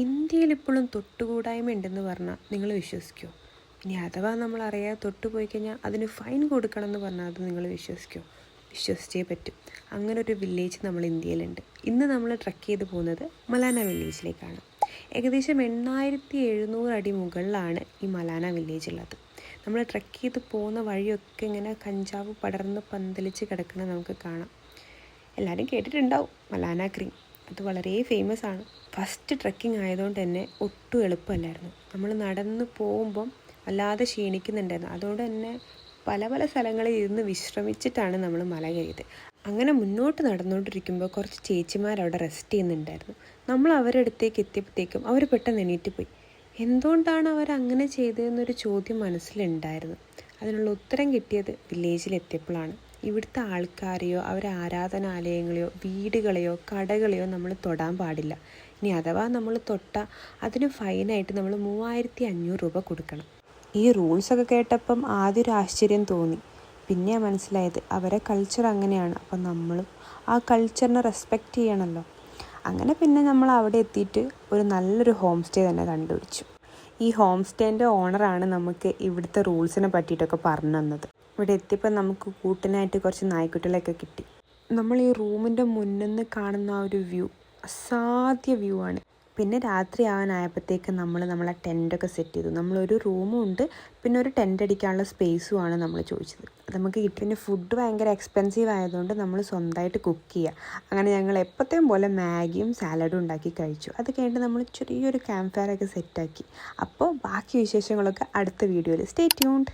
ഇന്ത്യയിൽ ഇപ്പോഴും തൊട്ടുകൂടായ്മ ഉണ്ടെന്ന് പറഞ്ഞാൽ നിങ്ങൾ വിശ്വസിക്കുമോ? ഇനി അഥവാ നമ്മൾ അറിയാതെ തൊട്ടുപോയി കഴിഞ്ഞാൽ അതിന് ഫൈൻ കൊടുക്കണം എന്ന് പറഞ്ഞാൽ അത് നിങ്ങൾ വിശ്വസിക്കുമോ? വിശ്വസിച്ചേ പറ്റും. അങ്ങനെ ഒരു വില്ലേജ് നമ്മൾ ഇന്ത്യയിലുണ്ട്. ഇന്ന് നമ്മൾ ട്രക്ക് ചെയ്ത് പോകുന്നത് മലാന വില്ലേജിലേക്കാണ്. ഏകദേശം 8700 അടി മുകളിലാണ് ഈ മലാന വില്ലേജ് ഉള്ളത്. നമ്മൾ ട്രക്ക് ചെയ്ത് പോകുന്ന വഴിയൊക്കെ ഇങ്ങനെ കഞ്ചാവ് പടർന്ന് പന്തലിച്ച് കിടക്കുന്നത് നമുക്ക് കാണാം. എല്ലാവരും കേട്ടിട്ടുണ്ടാവും മലാന ക്രീം. അത് വളരെ ഫേമസ് ആണ്. ഫസ്റ്റ് ട്രക്കിംഗ് ആയതുകൊണ്ട് തന്നെ ഒട്ടും എളുപ്പമല്ലായിരുന്നു. നമ്മൾ നടന്ന് പോകുമ്പം വല്ലാതെ ക്ഷീണിക്കുന്നുണ്ടായിരുന്നു. അതുകൊണ്ട് തന്നെ പല പല സ്ഥലങ്ങളിൽ ഇരുന്ന് വിശ്രമിച്ചിട്ടാണ് നമ്മൾ മല കയറിയത്. അങ്ങനെ മുന്നോട്ട് നടന്നുകൊണ്ടിരിക്കുമ്പോൾ കുറച്ച് ചേച്ചിമാർ അവിടെ റെസ്റ്റ് ചെയ്യുന്നുണ്ടായിരുന്നു. നമ്മൾ അവരുടെ അടുത്തേക്ക് എത്തിയപ്പോഴത്തേക്കും അവർ പെട്ടെന്ന് എണീറ്റ് പോയി. എന്തുകൊണ്ടാണ് അവരങ്ങനെ ചെയ്തതെന്നൊരു ചോദ്യം മനസ്സിലുണ്ടായിരുന്നു. അതിനുള്ള ഉത്തരം കിട്ടിയത് വില്ലേജിലെത്തിയപ്പോഴാണ്. ഇവിടുത്തെ ആൾക്കാരെയോ അവരെ ആരാധനാലയങ്ങളെയോ വീടുകളെയോ കടകളെയോ നമ്മൾ തൊടാൻ പാടില്ല. ഇനി അഥവാ നമ്മൾ തൊട്ടാൽ അതിന് ഫൈനായിട്ട് നമ്മൾ 3500 രൂപ കൊടുക്കണം. ഈ റൂൾസൊക്കെ കേട്ടപ്പം ആദ്യം ഒരു ആശ്ചര്യം തോന്നി. പിന്നെ മനസ്സിലായത് അവരെ കൾച്ചർ അങ്ങനെയാണ്. അപ്പം നമ്മളും ആ കൾച്ചറിനെ റെസ്പെക്റ്റ് ചെയ്യണമല്ലോ. അങ്ങനെ പിന്നെ നമ്മൾ അവിടെ എത്തിയിട്ട് ഒരു നല്ലൊരു ഹോം സ്റ്റേ തന്നെ കണ്ടുപിടിച്ചു. ഈ ഹോം സ്റ്റേൻ്റെ ഓണറാണ് നമുക്ക് ഇവിടുത്തെ റൂൾസിനെ പറ്റിയിട്ടൊക്കെ പറഞ്ഞു തന്നത്. ഇവിടെ എത്തിയപ്പോൾ നമുക്ക് കൂട്ടിനായിട്ട് കുറച്ച് നായ്ക്കുട്ടികളൊക്കെ കിട്ടി. നമ്മൾ ഈ റൂമിൻ്റെ മുന്നിൽ നിന്ന് കാണുന്ന ആ ഒരു വ്യൂ അസാധ്യ വ്യൂ ആണ്. പിന്നെ രാത്രി ആവാനായപ്പോഴത്തേക്ക് നമ്മളെ ടെൻറ്റൊക്കെ സെറ്റ് ചെയ്തു. നമ്മളൊരു റൂമും ഉണ്ട്, പിന്നെ ഒരു ടെൻ്റ് അടിക്കാനുള്ള സ്പേസുമാണ് നമ്മൾ ചോദിച്ചത്. അത് നമുക്ക് കിട്ടി. പിന്നെ ഫുഡ് ഭയങ്കര എക്സ്പെൻസീവ് ആയതുകൊണ്ട് നമ്മൾ സ്വന്തമായിട്ട് കുക്ക് ചെയ്യുക. അങ്ങനെ ഞങ്ങൾ എപ്പോഴത്തേയും പോലെ മാഗിയും സാലഡും ഉണ്ടാക്കി കഴിച്ചു. അത് കഴിഞ്ഞിട്ട് നമ്മൾ ചെറിയൊരു ക്യാമ്പ് ഫയറൊക്കെ സെറ്റാക്കി. അപ്പോൾ ബാക്കി വിശേഷങ്ങളൊക്കെ അടുത്ത വീഡിയോയിൽ. Stay tuned.